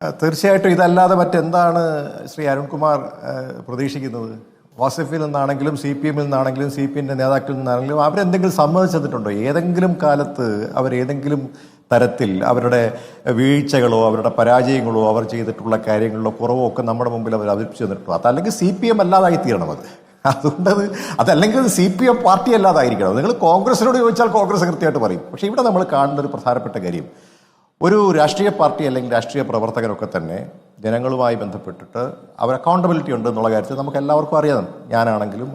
തീർച്ചയായിട്ടും ഇതല്ലാതെ മറ്റെന്താണ് ശ്രീ അരുൺകുമാർ പ്രതീക്ഷിക്കുന്നത്? വാസിഫിൽ നിന്നാണെങ്കിലും സി പി എമ്മിൽ നിന്നാണെങ്കിലും സി പി എമ്മിൻ്റെ നേതാക്കളിൽ നിന്നാണെങ്കിലും അവരെന്തെങ്കിലും സമ്മതിച്ചിട്ടുണ്ടോ? ഏതെങ്കിലും കാലത്ത് അവരേതെങ്കിലും തരത്തിൽ അവരുടെ വീഴ്ചകളോ അവരുടെ പരാജയങ്ങളോ അവർ ചെയ്തിട്ടുള്ള കാര്യങ്ങളിലോ കുറവോ ഒക്കെ നമ്മുടെ മുമ്പിൽ അവർ അവതരിപ്പിച്ചു തന്നിട്ടുണ്ടോ? അതല്ലെങ്കിൽ സി പി എം അല്ലാതായി തീരണം. അതുകൊണ്ട് അതല്ലെങ്കിൽ സി പി എം പാർട്ടി അല്ലാതായിരിക്കണം. നിങ്ങൾ കോൺഗ്രസിനോട് ചോദിച്ചാൽ കോൺഗ്രസ് കൃത്യമായിട്ട് പറയും. പക്ഷേ ഇവിടെ നമ്മൾ കാണുന്ന ഒരു പ്രധാനപ്പെട്ട കാര്യം, ഒരു രാഷ്ട്രീയ പാർട്ടി അല്ലെങ്കിൽ രാഷ്ട്രീയ പ്രവർത്തകരൊക്കെ തന്നെ ജനങ്ങളുമായി ബന്ധപ്പെട്ടിട്ട് അവർ അക്കൗണ്ടബിലിറ്റി ഉണ്ട് എന്നുള്ള കാര്യത്തിൽ നമുക്ക് എല്ലാവർക്കും അറിയാം. ഞാനാണെങ്കിലും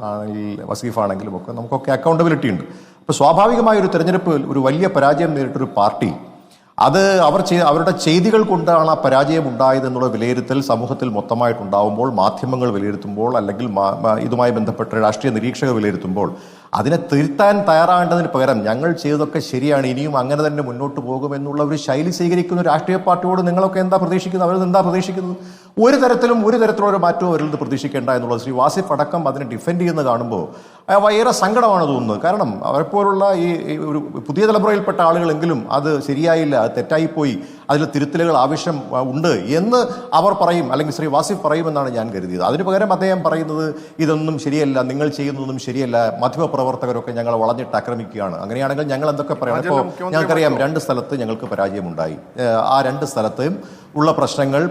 വസീഫാണെങ്കിലും ഒക്കെ നമുക്കൊക്കെ അക്കൗണ്ടബിലിറ്റി ഉണ്ട്. അപ്പോൾ സ്വാഭാവികമായ ഒരു തെരഞ്ഞെടുപ്പ് ഒരു വലിയ പരാജയം നേരിട്ടൊരു പാർട്ടി അത് അവരുടെ ചെയ്തികൾ കൊണ്ടാണ് ആ പരാജയം ഉണ്ടായതെന്നുള്ള വിലയിരുത്തൽ സമൂഹത്തിൽ മൊത്തമായിട്ടുണ്ടാവുമ്പോൾ, മാധ്യമങ്ങൾ വിലയിരുത്തുമ്പോൾ, അല്ലെങ്കിൽ ഇതുമായി ബന്ധപ്പെട്ട രാഷ്ട്രീയ നിരീക്ഷകർ വിലയിരുത്തുമ്പോൾ അതിനെ തിരുത്താൻ തയ്യാറാകേണ്ടതിന് പകരം ഞങ്ങൾ ചെയ്തതൊക്കെ ശരിയാണ്, ഇനിയും അങ്ങനെ തന്നെ മുന്നോട്ട് പോകുമെന്നുള്ള ഒരു ശൈലി സ്വീകരിക്കുന്ന രാഷ്ട്രീയ പാർട്ടിയോട് നിങ്ങളൊക്കെ എന്താ പ്രതീക്ഷിക്കുന്നത്? അവരിൽ എന്താ പ്രതീക്ഷിക്കുന്നത്? ഒരു തരത്തിലുള്ള മാറ്റവും അവരിൽ നിന്ന് പ്രതീക്ഷിക്കേണ്ട എന്നുള്ളത് ശ്രീ വാസിഫ് അടക്കം അതിനെ ഡിഫെൻഡ് ചെയ്യുന്നത് കാണുമ്പോൾ ഏറെ സങ്കടമാണ് തോന്നുന്നത്. കാരണം അവരെപ്പോലുള്ള ഈ ഒരു പുതിയ തലമുറയിൽപ്പെട്ട ആളുകളെങ്കിലും അത് ശരിയായില്ല, അത് തെറ്റായിപ്പോയി, അതിൽ തിരുത്തലുകൾ ആവശ്യം ഉണ്ട് എന്ന് അവർ പറയും, അല്ലെങ്കിൽ ശ്രീ വാസിഫ് പറയുമെന്നാണ് ഞാൻ കരുതിയത്. അതിന് പകരം അദ്ദേഹം പറയുന്നത് ഇതൊന്നും ശരിയല്ല, നിങ്ങൾ ചെയ്യുന്നതൊന്നും ശരിയല്ല, മാധ്യമപ്രവർത്തകരൊക്കെ ഞങ്ങളെ വളഞ്ഞിട്ട് ആക്രമിക്കുകയാണ്. അങ്ങനെയാണെങ്കിൽ ഞങ്ങൾ എന്തൊക്കെ പറയണം? ഇപ്പോൾ ഞങ്ങൾക്കറിയാം 2 സ്ഥലത്ത് ഞങ്ങൾക്ക് പരാജയമുണ്ടായി. ആ 2 സ്ഥലത്തും ഉള്ള പ്രശ്നങ്ങൾ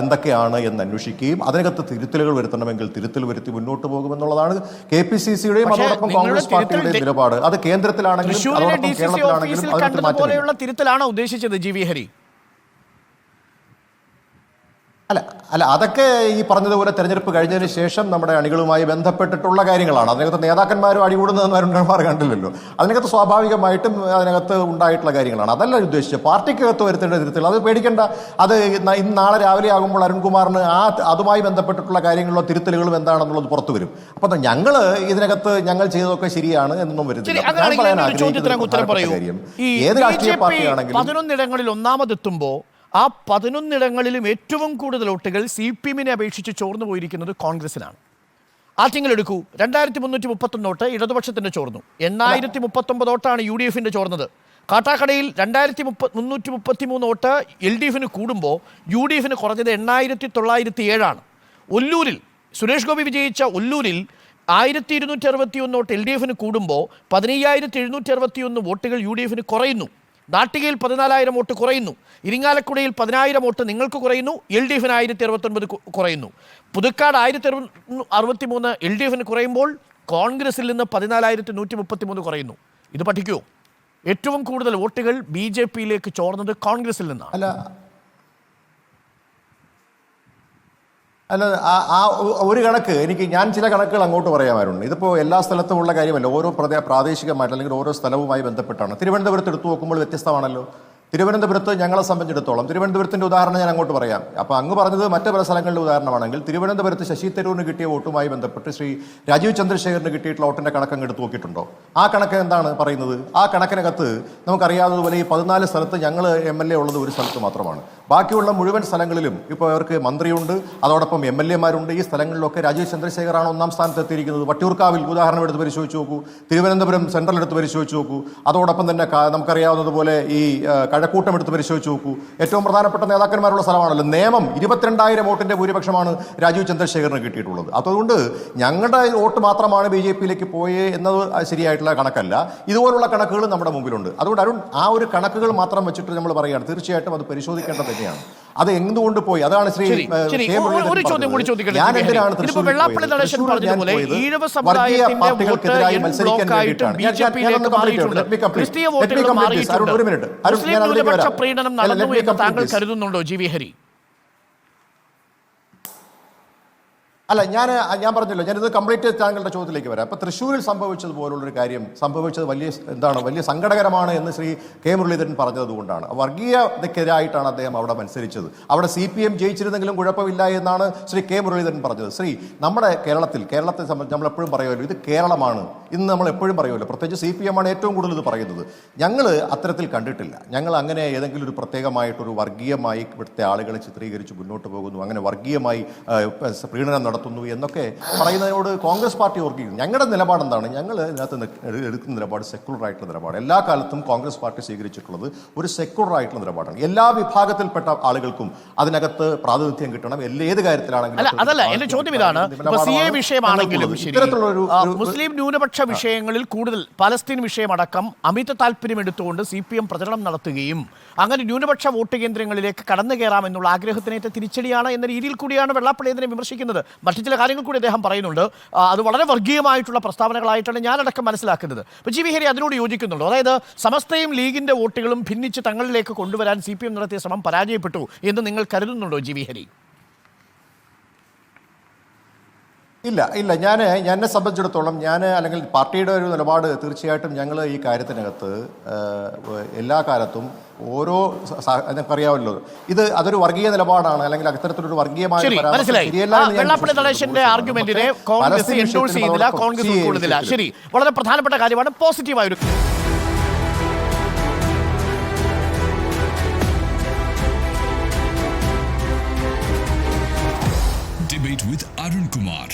എന്തൊക്കെയാണ് എന്ന് അന്വേഷിക്കുകയും അതിനകത്ത് തിരുത്തലുകൾ വരുത്തണമെങ്കിൽ തിരുത്തൽ വരുത്തി മുന്നോട്ട് പോകുമെന്നുള്ളതാണ് KPCCയുടെയും അതോടൊപ്പം കോൺഗ്രസ് പാർട്ടിയുടെയും നിലപാട്. അത് കേന്ദ്രത്തിലാണെങ്കിലും അതോടൊപ്പം കേരളത്തിലാണെങ്കിലും തിരുത്തലാണോ ഉദ്ദേശിച്ചത് ജി വി ഹരി? അല്ല അതൊക്കെ ഈ പറഞ്ഞതുപോലെ തെരഞ്ഞെടുപ്പ് കഴിഞ്ഞതിന് ശേഷം നമ്മുടെ അണികളുമായി ബന്ധപ്പെട്ടിട്ടുള്ള കാര്യങ്ങളാണ്. അതിനകത്ത് നേതാക്കന്മാരും അടികൂടുന്നതെന്ന് അരുൺകുമാർ കണ്ടില്ലല്ലോ. അതിനകത്ത് സ്വാഭാവികമായിട്ടും അതിനകത്ത് ഉണ്ടായിട്ടുള്ള കാര്യങ്ങളാണ്. അതല്ല ഉദ്ദേശിച്ചത്. പാർട്ടിക്കകത്ത് വരുത്തേണ്ട തിരുത്തൽ അത് പേടിക്കേണ്ട. അത് ഇന്ന് നാളെ രാവിലെ ആകുമ്പോൾ അരുൺകുമാറിന് അതുമായി ബന്ധപ്പെട്ടിട്ടുള്ള കാര്യങ്ങളിലോ തിരുത്തലുകളും എന്താണെന്നുള്ളത് പുറത്തു വരും. അപ്പൊ ഞങ്ങൾ ഇതിനകത്ത് ഞങ്ങൾ ചെയ്തതൊക്കെ ശരിയാണ് എന്നൊന്നും വരുന്നില്ല. ഏത് രാഷ്ട്രീയ പാർട്ടിയാണെങ്കിലും 11 ഒന്നാമതെത്തുമ്പോൾ ആ 11 ഏറ്റവും കൂടുതൽ വോട്ടുകൾ CPM-നെ അപേക്ഷിച്ച് ചോർന്നു പോയിരിക്കുന്നത് കോൺഗ്രസിനാണ്. ആറ്റിങ്ങലെടുക്കൂ, 2331 വോട്ട് ഇടതുപക്ഷത്തിന് ചോർന്നു, 8039 വോട്ടാണ് UDF-ന്റെ ചോർന്നത്. കാട്ടാക്കടയിൽ 2333 വോട്ട് LDF-ന് കൂടുമ്പോൾ UDF-ന് കുറഞ്ഞത് 8907 ഒല്ലൂരിൽ സുരേഷ് ഗോപി വിജയിച്ച ഒല്ലൂരിൽ 1261 വോട്ട് LDF-ന് കൂടുമ്പോൾ 15761 വോട്ടുകൾ UDF-ന് കുറയുന്നു. നാട്ടികയിൽ 14,000 വോട്ട് കുറയുന്നു. ഇരിങ്ങാലക്കുടയിൽ 10,000 വോട്ട് നിങ്ങൾക്ക് കുറയുന്നു, LDF-ന് 1069 കുറയുന്നു. പുതുക്കാട് 1063 LDF-ന് കുറയുമ്പോൾ കോൺഗ്രസിൽ നിന്ന് 14,133 കുറയുന്നു. ഇത് പഠിക്കൂ. ഏറ്റവും കൂടുതൽ വോട്ടുകൾ BJP-യിലേക്ക് ചോർന്നത് കോൺഗ്രസിൽ നിന്നാണ്. അല്ല ആ ഒരു കണക്ക് ഞാൻ ചില കണക്കുകൾ അങ്ങോട്ട് പറയാമായിരുന്നു. ഇതിപ്പോൾ എല്ലാ സ്ഥലത്തും ഉള്ള കാര്യമല്ല, ഓരോ പ്രാദേശികമായിട്ട് അല്ലെങ്കിൽ ഓരോ സ്ഥലവുമായി ബന്ധപ്പെട്ടാണ്. തിരുവനന്തപുരത്ത് എടുത്തു നോക്കുമ്പോൾ വ്യത്യസ്തമാണല്ലോ. തിരുവനന്തപുരത്ത് ഞങ്ങളെ സംബന്ധിച്ചിടത്തോളം തിരുവനന്തപുരത്തിൻ്റെ ഉദാഹരണം ഞാൻ അങ്ങോട്ട് പറയാം. അപ്പോൾ അങ്ങ് പറഞ്ഞത് മറ്റ് പല സ്ഥലങ്ങളുടെ ഉദാഹരണമാണെങ്കിൽ തിരുവനന്തപുരത്ത് ശശി തരൂരിന് കിട്ടിയ വോട്ടുമായി ബന്ധപ്പെട്ട് ശ്രീ രാജീവ് ചന്ദ്രശേഖറിന് കിട്ടിയിട്ടുള്ള വോട്ടിൻ്റെ കണക്കങ്ങ് എടുത്ത് നോക്കിയിട്ടുണ്ടോ? ആ കണക്ക് എന്താണ് പറയുന്നത്? ആ കണക്കിനകത്ത് നമുക്കറിയാവുന്നതുപോലെ ഈ 14 സ്ഥലത്ത് ഞങ്ങൾ MLA ഉള്ളത് ഒരു സ്ഥലത്ത് മാത്രമാണ്. ബാക്കിയുള്ള മുഴുവൻ സ്ഥലങ്ങളിലും ഇപ്പോൾ അവർക്ക് മന്ത്രിയുണ്ട്, അതോടൊപ്പം MLA-മാരുണ്ട്. ഈ സ്ഥലങ്ങളിലൊക്കെ രാജീവ് ചന്ദ്രശേഖറാണ് 1-ാം സ്ഥാനത്ത് എത്തിയിരിക്കുന്നത്. വട്ടിയൂർക്കാവിൽ ഉദാഹരണം എടുത്ത് പരിശോധിച്ച് നോക്കൂ, തിരുവനന്തപുരം സെൻട്രൽ എടുത്ത് പരിശോധിച്ച് നോക്കൂ, അതോടൊപ്പം തന്നെ നമുക്കറിയാവുന്നതുപോലെ ഈ കഴക്കൂട്ടം എടുത്ത് പരിശോധിച്ച് നോക്കൂ. ഏറ്റവും പ്രധാനപ്പെട്ട നേതാക്കന്മാരുള്ള സ്ഥലമാണല്ലോ. നേമം 22,000 വോട്ടിന്റെ ഭൂരിപക്ഷമാണ് രാജീവ് ചന്ദ്രശേഖറിന് കിട്ടിയിട്ടുള്ളത്. അതുകൊണ്ട് ഞങ്ങളുടെ വോട്ട് മാത്രമാണ് BJP-യിലേക്ക് പോയേ എന്നത് ശരിയായിട്ടുള്ള കണക്കല്ല. ഇതുപോലുള്ള കണക്കുകൾ നമ്മുടെ മുമ്പിലുണ്ട്. അതുകൊണ്ട് അരുൺ, ആ ഒരു കണക്കുകൾ മാത്രം വെച്ചിട്ട് നമ്മൾ പറയുകയാണ്, തീർച്ചയായും അത് പരിശോധിക്കേണ്ടത് തന്നെയാണ്. അത് എന്തുകൊണ്ട് പോയി? അതാണ് ശ്രീ പാർട്ടികൾക്കെതിരായി മത്സരിക്കാൻ വേണ്ടിയിട്ടാണ്. പ്രീണനം നടന്നു എന്ന് താങ്കൾ കരുതുന്നുണ്ടോ ജി വി ഹരി? അല്ല, ഞാൻ പറഞ്ഞല്ലോ, ഞാനിത് കംപ്ലീറ്റ് താങ്കളുടെ ചോദ്യത്തിലേക്ക് വരാം. അപ്പോൾ തൃശ്ശൂരിൽ സംഭവിച്ചതുപോലുള്ളൊരു കാര്യം സംഭവിച്ചത് വലിയ സങ്കടകരമാണ് എന്ന് ശ്രീ കെ മുരളീധരൻ പറഞ്ഞതുകൊണ്ടാണ്. വർഗീയതയ്ക്കെതിരായിട്ടാണ് അദ്ദേഹം അവിടെ മത്സരിച്ചത്. അവിടെ CPM ജയിച്ചിരുന്നെങ്കിലും കുഴപ്പമില്ല എന്നാണ് ശ്രീ കെ മുരളീധരൻ പറഞ്ഞത്. നമ്മുടെ കേരളത്തെ സംബന്ധിച്ച് നമ്മൾ എപ്പോഴും പറയുമല്ലോ, ഇത് കേരളമാണ്. ഇന്ന് നമ്മൾ എപ്പോഴും പറയുമല്ലോ, പ്രത്യേകിച്ച് CPM ആണ് ഏറ്റവും കൂടുതൽ ഇത് പറയുന്നത്. ഞങ്ങൾ അത്തരത്തിൽ കണ്ടിട്ടില്ല. ഞങ്ങൾ അങ്ങനെ ഏതെങ്കിലും ഒരു പ്രത്യേകമായിട്ടൊരു വർഗീയമായി ഇവിടുത്തെ ആളുകളെ ചിത്രീകരിച്ച് മുന്നോട്ട് പോകുന്നു, അങ്ങനെ വർഗീയമായി പ്രീണനം നടത്തുന്നു എന്നൊക്കെ പറയുന്നതിനോട് കോൺഗ്രസ് പാർട്ടി ഓർക്കുകയും ഞങ്ങളുടെ നിലപാട് എന്താണ്? ഞങ്ങൾ ഇതിനകത്ത് എടുക്കുന്ന നിലപാട് സെക്കുലർ ആയിട്ടുള്ള നിലപാട്. എല്ലാ കാലത്തും കോൺഗ്രസ് പാർട്ടി സ്വീകരിച്ചിട്ടുള്ളത് ഒരു സെക്കുലർ ആയിട്ടുള്ള നിലപാടാണ്. എല്ലാ വിഭാഗത്തിൽപ്പെട്ട ആളുകൾക്കും അതിനകത്ത് പ്രാതിനിധ്യം കിട്ടണം, ഏത് കാര്യത്തിലാണെങ്കിലും. അതല്ല, എന്റെ ചോദ്യം ഇതാണ്, വിഷയമാണെങ്കിലും ശരി, മുസ്ലിം ന്യൂനപക്ഷ വിഷയങ്ങളിൽ കൂടുതൽ പലസ്തീൻ വിഷയമടക്കം അമിത താല്പര്യം എടുത്തുകൊണ്ട് CPM പ്രചരണം നടത്തുകയും അങ്ങനെ ന്യൂനപക്ഷ വോട്ട് കേന്ദ്രങ്ങളിലേക്ക് കടന്നു കയറാമെന്നുള്ള ആഗ്രഹത്തിനേറ്റ തിരിച്ചടിയാണ് എന്ന രീതിയിൽ കൂടിയാണ് വെള്ളാപ്പള്ളി ഇതിനെ വിമർശിക്കുന്നത്. മറ്റു ചില കാര്യങ്ങൾ കൂടി അദ്ദേഹം പറയുന്നുണ്ട്. അത് വളരെ വർഗീയമായിട്ടുള്ള പ്രസ്താവനകളായിട്ടാണ് ഞാനടക്കം മനസ്സിലാക്കുന്നത്. അപ്പോൾ ജി വി ഹരി അതിനോട് യോജിക്കുന്നുണ്ടോ? അതായത് സമസ്തയും ലീഗിന്റെ വോട്ടുകളും ഭിന്നിച്ച് തങ്ങളിലേക്ക് കൊണ്ടുവരാൻ CPM നടത്തിയ ശ്രമം പരാജയപ്പെട്ടു എന്ന് നിങ്ങൾ കരുതുന്നുണ്ടോ ജി വി ഹരി? ഇല്ല, എന്നെ സംബന്ധിച്ചിടത്തോളം അല്ലെങ്കിൽ പാർട്ടിയുടെ ഒരു നിലപാട് തീർച്ചയായിട്ടും ഞങ്ങൾ ഈ കാര്യത്തിനകത്ത് എല്ലാ കാലത്തും ഓരോ നമുക്കറിയാമല്ലോ അതൊരു വർഗീയ നിലപാടാണ്, അല്ലെങ്കിൽ അത്തരത്തിലൊരു വർഗീയമായ ശരി, വളരെ പ്രധാനപ്പെട്ട കാര്യമാണ്. പോസിറ്റീവായ ഒരു Debate with Arun Kumar.